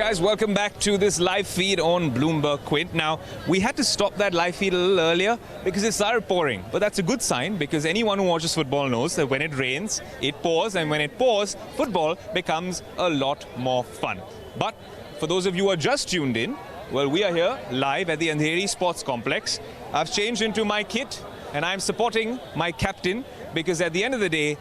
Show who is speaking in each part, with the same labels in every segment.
Speaker 1: guys, welcome back to this live feed on Bloomberg Quint. Now, we had to stop that live feed a little earlier because it started pouring. But that's a good sign because anyone who watches football knows that when it rains, it pours. And when it pours, football becomes a lot more fun. But for those of you who are just tuned in, well, we are here live at the Andheri Sports Complex. I've changed into my kit and I'm supporting my captain because at the end of the day,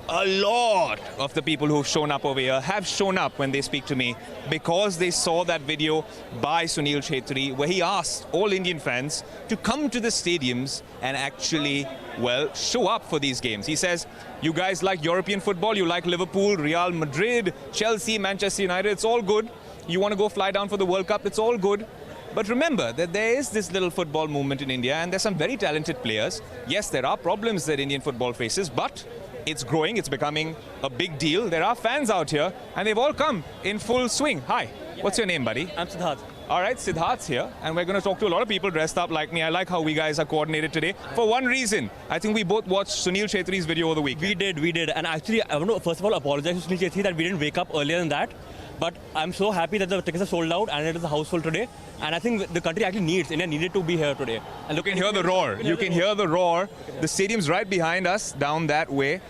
Speaker 1: a lot of the people who've shown up over here have shown up when they speak to me because they saw that video by Sunil Chhetri where he asked all Indian fans to come to the stadiums and actually, well, show up for these games. He says, you guys like European football, you like Liverpool, Real Madrid, Chelsea, Manchester United, it's all good. You want to go fly down for the World Cup, it's all good. But remember that there is this little football movement in India and there's some very talented players. Yes, there are problems that Indian football faces, but it's growing, it's becoming a big deal. There are fans out here and they've all come in full swing. Hi, what's your name, buddy?
Speaker 2: I'm Siddharth.
Speaker 1: All right, Siddharth's here and we're going to talk to a lot of people dressed up like me. I like how we guys are coordinated today. For one reason, I think we both watched Sunil Chhetri's video over the week.
Speaker 2: We did. And actually, I want to first of all apologize to Sunil Chhetri that we didn't wake up earlier than that. But I'm so happy that the tickets are sold out and it is a house full today. And I think the country actually India needed to be here today. And
Speaker 1: you can hear the roar. You can hear the roar. The stadium's right behind us, down that way.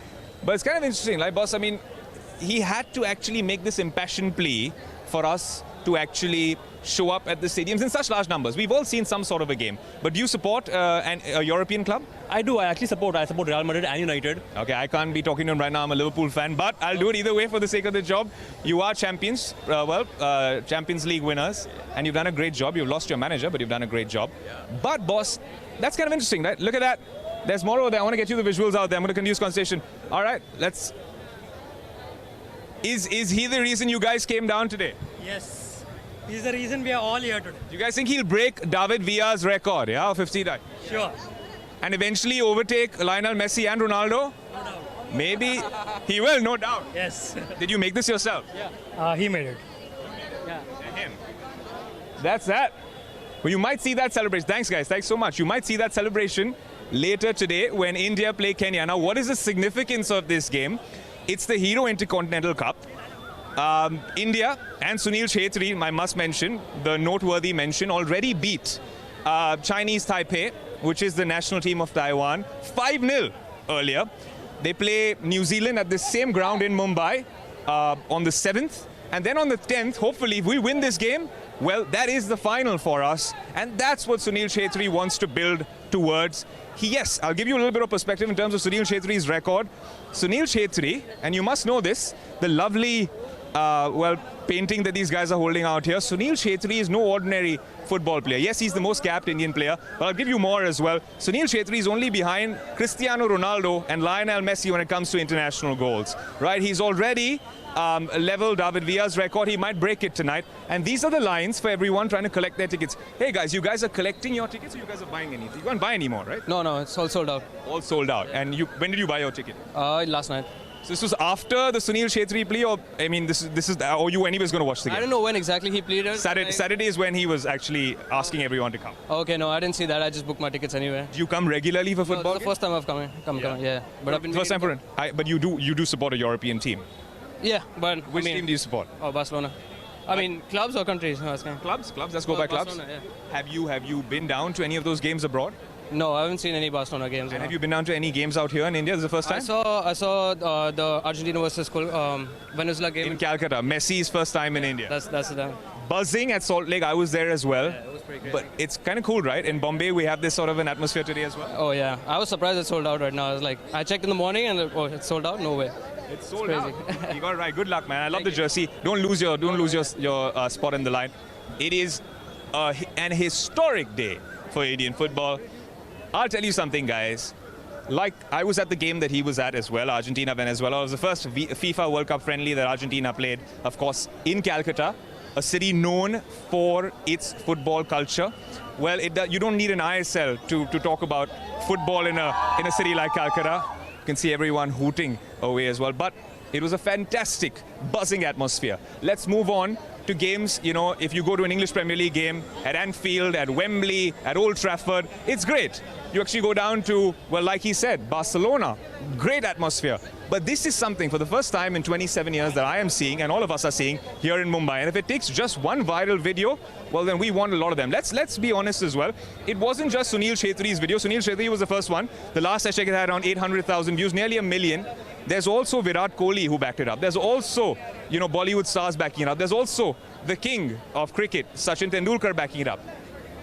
Speaker 1: But it's kind of interesting, like, boss, I mean, he had to actually make this impassioned plea for us to actually show up at the stadiums in such large numbers. We've all seen some sort of a game. But do you support a European club?
Speaker 2: I do. I support Real Madrid and United.
Speaker 1: Okay, I can't be talking to him right now. I'm a Liverpool fan. But I'll do it either way for the sake of the job. You are champions, Champions League winners. And you've done a great job. You've lost your manager, but you've done a great job. Yeah. But, boss, that's kind of interesting, right? Look at that. There's more over there. I want to get you the visuals out there. I'm going to continue this conversation. All right, let's... Is he the reason you guys came down today?
Speaker 3: Yes. He's the reason we are all here today.
Speaker 1: Do you guys think he'll break David Villa's record, yeah, of 50 die?
Speaker 3: Sure.
Speaker 1: And eventually overtake Lionel Messi and Ronaldo?
Speaker 3: No doubt.
Speaker 1: Maybe he will, no doubt.
Speaker 3: Yes.
Speaker 1: Did you make this yourself?
Speaker 3: Yeah. He made it.
Speaker 1: Yeah. And him. That's that. Well, you might see that celebration. Thanks, guys. Thanks so much. You might see that celebration later today when India play Kenya. Now, what is the significance of this game? It's the Hero Intercontinental Cup. India and Sunil Chhetri, I must mention, the noteworthy mention, already beat Chinese Taipei, which is the national team of Taiwan, 5-0 earlier. They play New Zealand at the same ground in Mumbai on the 7th. And then on the 10th, hopefully, if we win this game, well, that is the final for us. And that's what Sunil Chhetri wants to build towards. Yes, I'll give you a little bit of perspective in terms of Sunil Chhetri's record. Sunil Chhetri, and you must know this, the lovely painting that these guys are holding out here. Sunil Chhetri is no ordinary football player. Yes, he's the most capped Indian player, but I'll give you more as well. Sunil Chhetri is only behind Cristiano Ronaldo and Lionel Messi when it comes to international goals. Right? He's already leveled David Villa's record. He might break it tonight. And these are the lines for everyone trying to collect their tickets. Hey guys, you guys are collecting your tickets or you guys are buying anything? You can't buy any more, right?
Speaker 4: No, it's all sold out.
Speaker 1: All sold out. And when did you buy your ticket?
Speaker 4: Last night.
Speaker 1: So this was after the Sunil Chhetri plea, or I mean, this is, or you anyways going to watch the game?
Speaker 4: I don't know when exactly he pleaded.
Speaker 1: Saturday is when he was actually asking everyone to come.
Speaker 4: Okay, no, I didn't see that. I just booked my tickets anyway.
Speaker 1: Do you come regularly for football?
Speaker 4: No, it's the first time I've come, yeah. But I've been
Speaker 1: first time for it. But you do support a European team.
Speaker 4: Yeah, but
Speaker 1: which team do you support?
Speaker 4: Oh, Barcelona. I mean, clubs or countries? No,
Speaker 1: clubs. Let's go by clubs.
Speaker 4: Yeah.
Speaker 1: Have you been down to any of those games abroad?
Speaker 4: No, I haven't seen any Barcelona games.
Speaker 1: And have you been down to any games out here in India? This is the first time?
Speaker 4: I saw the Argentina versus Venezuela game.
Speaker 1: In Calcutta. Messi's first time in India.
Speaker 4: That's it.
Speaker 1: Buzzing at Salt Lake. I was there as well.
Speaker 4: Yeah, it was pretty great.
Speaker 1: But it's kind of cool, right? In Bombay, we have this sort of an atmosphere today as well.
Speaker 4: Oh, yeah. I was surprised it's sold out right now. I was like, I checked in the morning and it's sold out? No way.
Speaker 1: It's sold out. You got it right. Good luck, man. I love the jersey. Don't lose your spot in the line. It is an historic day for Indian football. I'll tell you something, guys. Like, I was at the game that he was at as well, Argentina-Venezuela. It was the first FIFA World Cup friendly that Argentina played, of course, in Calcutta, a city known for its football culture. Well, you don't need an ISL to talk about football in a city like Calcutta. You can see everyone hooting away as well. But it was a fantastic, buzzing atmosphere. Let's move on to games, you know, if you go to an English Premier League game at Anfield, at Wembley, at Old Trafford, it's great. You actually go down to, well, like he said, Barcelona, great atmosphere. But this is something for the first time in 27 years that I am seeing, and all of us are seeing here in Mumbai. And if it takes just one viral video, well, then we want a lot of them. Let's be honest as well. It wasn't just Sunil Chhetri's video. Sunil Chhetri was the first one. The last I checked, it had around 800,000 views, nearly 1 million. There's also Virat Kohli who backed it up. There's also, you know, Bollywood stars backing it up. There's also the king of cricket, Sachin Tendulkar, backing it up.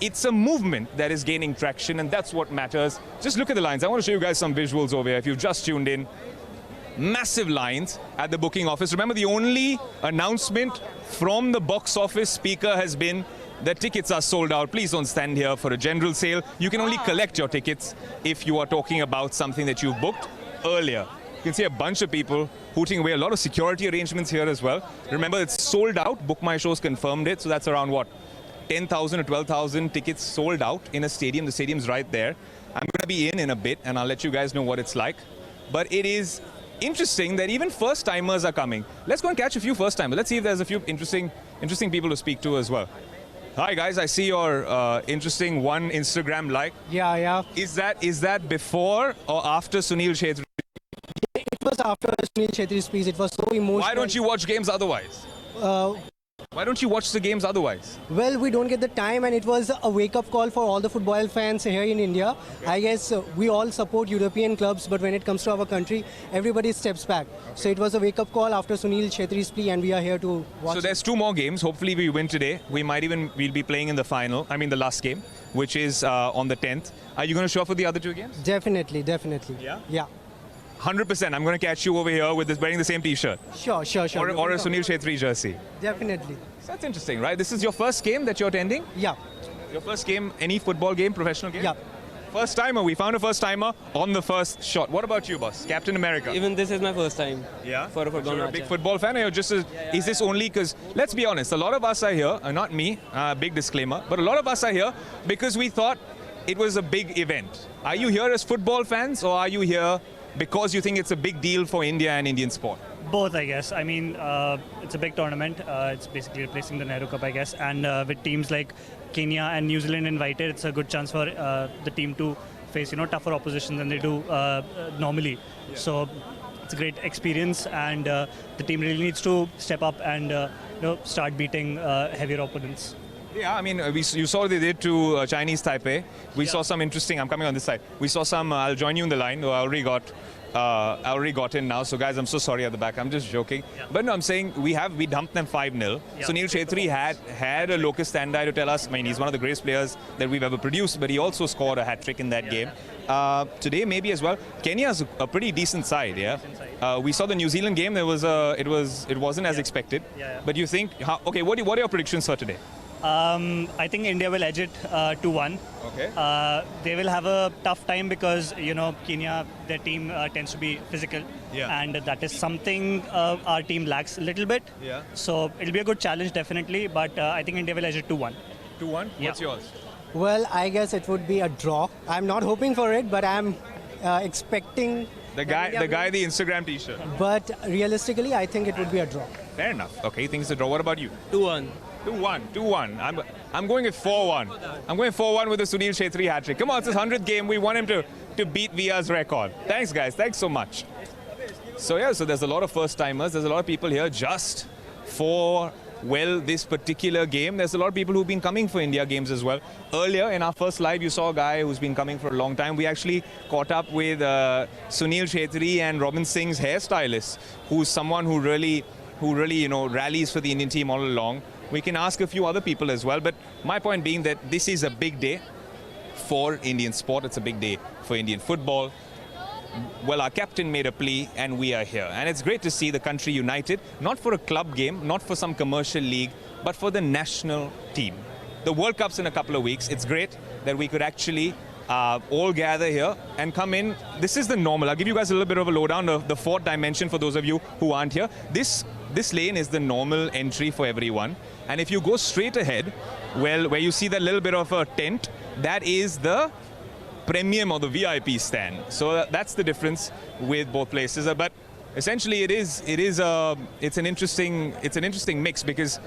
Speaker 1: It's a movement that is gaining traction, and that's what matters. Just look at the lines. I want to show you guys some visuals over here. If you've just tuned in, massive lines at the booking office. Remember, the only announcement from the box office speaker has been that tickets are sold out. Please don't stand here for a general sale. You can only collect your tickets if you are talking about something that you've booked earlier. You can see a bunch of people hooting away. A lot of security arrangements here as well. Remember, it's sold out. Book My Show's confirmed it. So that's around what? 10,000 or 12,000 tickets sold out in a stadium. The stadium's right there. I'm going to be in a bit, and I'll let you guys know what it's like. But it is interesting that even first-timers are coming. Let's go and catch a few first-timers. Let's see if there's a few interesting people to speak to as well. Hi guys, I see your interesting one Instagram like.
Speaker 5: Yeah.
Speaker 1: Is that before or after Sunil Chhetri?
Speaker 5: It was after Sunil Chhetri's speech. It was so emotional.
Speaker 1: Why don't you watch games otherwise? Why don't you watch the games otherwise?
Speaker 5: Well, we don't get the time, and it was a wake-up call for all the football fans here in India. Okay. I guess we all support European clubs, but when it comes to our country, everybody steps back. Okay. So it was a wake-up call after Sunil Chhetri's plea, and we are here to watch.
Speaker 1: So there's 2 more games. Hopefully we win today. We'll be playing in the final. I mean the last game, which is on the 10th. Are you going to show up for the other 2 games?
Speaker 5: Definitely.
Speaker 1: Yeah?
Speaker 5: Yeah.
Speaker 1: 100%. I'm going to catch you over here with wearing the same T-shirt.
Speaker 5: Sure.
Speaker 1: Or a Sunil Chhetri jersey.
Speaker 5: Definitely.
Speaker 1: So that's interesting, right? This is your first game that you're attending?
Speaker 5: Yeah.
Speaker 1: Your first game, any football game, professional game?
Speaker 5: Yeah.
Speaker 1: First timer. We found a first timer on the first shot. What about you, boss? Captain America.
Speaker 4: Even this is my first time.
Speaker 1: Yeah.
Speaker 4: For a football
Speaker 1: You're a
Speaker 4: match.
Speaker 1: big football fan, or you're just is this only because, let's be honest, a lot of us are here, not me, big disclaimer, but a lot of us are here because we thought it was a big event. Are you here as football fans, or are you here because you think it's a big deal for India and Indian sport?
Speaker 3: Both, I guess. I mean, it's a big tournament. It's basically replacing the Nehru Cup, I guess. And with teams like Kenya and New Zealand invited, it's a good chance for the team to face, tougher opposition than they do normally. Yeah. So it's a great experience, and the team really needs to step up and start beating heavier opponents.
Speaker 1: Yeah, I mean, you saw what they did to Chinese Taipei. We saw some interesting. I'm coming on this side. We saw some. I'll join you in the line. Though I already got in now. So guys, I'm so sorry at the back. I'm just joking. Yeah. But no, I'm saying we dumped them 5-0. Yeah. Sunil Chhetri had a locus standi to tell us. I mean, he's one of the greatest players that we've ever produced. But he also scored a hat trick in that game. Today maybe as well. Kenya's a pretty decent side. Yeah. We saw the New Zealand game. It wasn't as expected. Yeah. But you think? Okay. What are your predictions for today?
Speaker 3: I think India will edge it 2-1.
Speaker 1: Okay.
Speaker 3: They will have a tough time because, Kenya, their team tends to be physical. Yeah. And that is something our team lacks a little bit. Yeah. So it'll be a good challenge, definitely. But I think India will edge it 2-1.
Speaker 1: 2-1?
Speaker 3: Yeah.
Speaker 1: What's yours?
Speaker 5: Well, I guess it would be a draw. I'm not hoping for it, but I'm expecting...
Speaker 1: The guy, the Instagram T-shirt.
Speaker 5: But realistically, I think it would be a draw.
Speaker 1: Fair enough. Okay, you think it's a draw. What about you?
Speaker 4: 2-1.
Speaker 1: 2-1. I'm going with 4-1. I'm going 4-1 with the Sunil Chhetri hat-trick. Come on, it's his 100th game. We want him to beat Via's record. Thanks, guys. Thanks so much. So there's a lot of first-timers. There's a lot of people here just for, well, this particular game. There's a lot of people who've been coming for India games as well. Earlier, in our first live, you saw a guy who's been coming for a long time. We actually caught up with Sunil Chhetri and Robin Singh's hairstylist, who's someone who really rallies for the Indian team all along. We can ask a few other people as well, but my point being that this is a big day for Indian sport. It's a big day for Indian football. Well, our captain made a plea and we are here. And it's great to see the country united, not for a club game, not for some commercial league, but for the national team. The World Cup's in a couple of weeks. It's great that we could actually all gather here and come in. This is the normal. I'll give you guys a little bit of a lowdown of the fourth dimension for those of you who aren't here. This lane is the normal entry for everyone. And if you go straight ahead, well, where you see that little bit of a tent, that is the premium or the VIP stand. So that's the difference with both places. But Essentially, it's an interesting mix because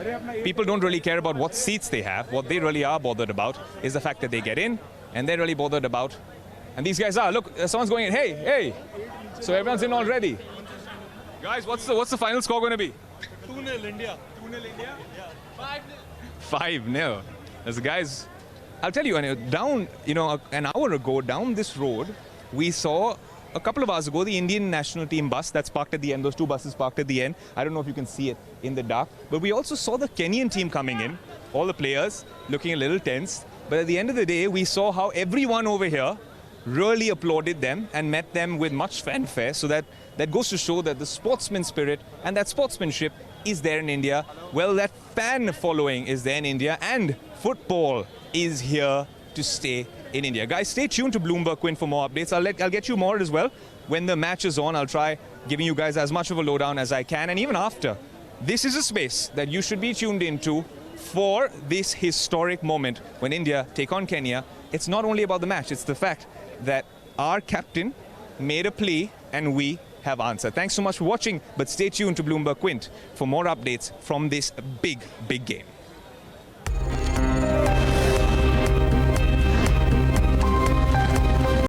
Speaker 1: people don't really care about what seats they have. What they really are bothered about is the fact that they get in, and they're really bothered about. And these guys are. Look, someone's going in. Hey! So everyone's in already. Guys, what's the final score going to be?
Speaker 2: 2-0 India.
Speaker 1: 2-0 India? Yeah. 5-0. 5-0. As the guys, I'll tell you, down, an hour ago, down this road, we saw a couple of hours ago the Indian national team bus that's parked at the end. Those two buses parked at the end. I don't know if you can see it in the dark, but we also saw the Kenyan team coming in. All the players looking a little tense. But at the end of the day, we saw how everyone over here really applauded them and met them with much fanfare. So that goes to show that the sportsman spirit and that sportsmanship is there in India. Well, that fan following is there in India, and football is here to stay in India. Guys, stay tuned to Bloomberg Quint for more updates. I'll get you more as well. When the match is on, I'll try giving you guys as much of a lowdown as I can. And even after, this is a space that you should be tuned into for this historic moment when India take on Kenya. It's not only about the match, it's the fact that our captain made a play and we have answered. Thanks so much for watching, but stay tuned to Bloomberg Quint for more updates from this big game.